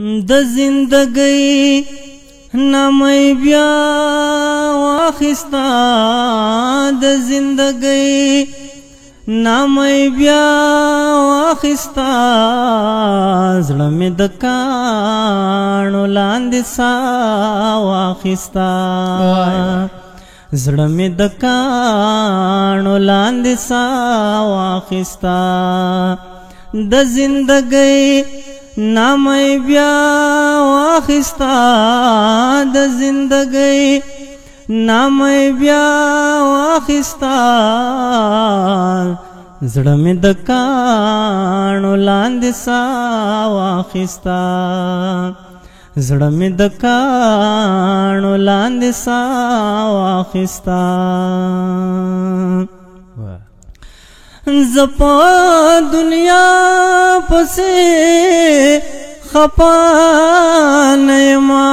د زندګۍ نامې بیا واخستا د زندګۍ نامې بیا واخستا زړه مې د کاڼو لاندې سا واخستا زړه مې د کاڼو لاندې سا واخستا د زندګۍ نامې بیا واخستا د زندګۍ نامې بیا واخستا زړه مې د کاڼو لاندې سا واخستا زړه مې د کاڼو لاندې سا واخستا زپا دنیا پسې خپا نیما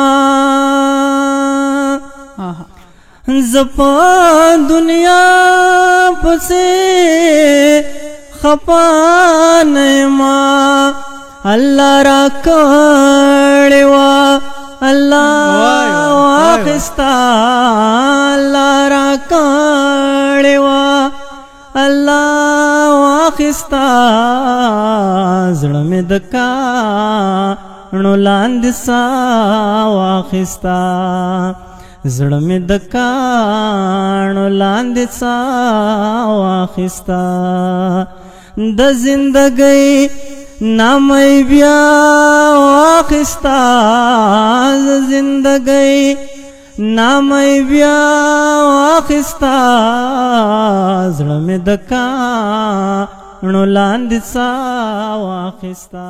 زپا دنیا پسې خپا نیما الله را کړی وا الله واخستا الله را کړی وا الله واخستا زړه مې د کاڼو لاندې سا واخستا زړه مې د کاڼو لاندې سا واخستا د زندګۍ نامې بیا واخستا د زندګۍ نامې بیا واخستا زړه مې د کاڼو لاندې سا واخستا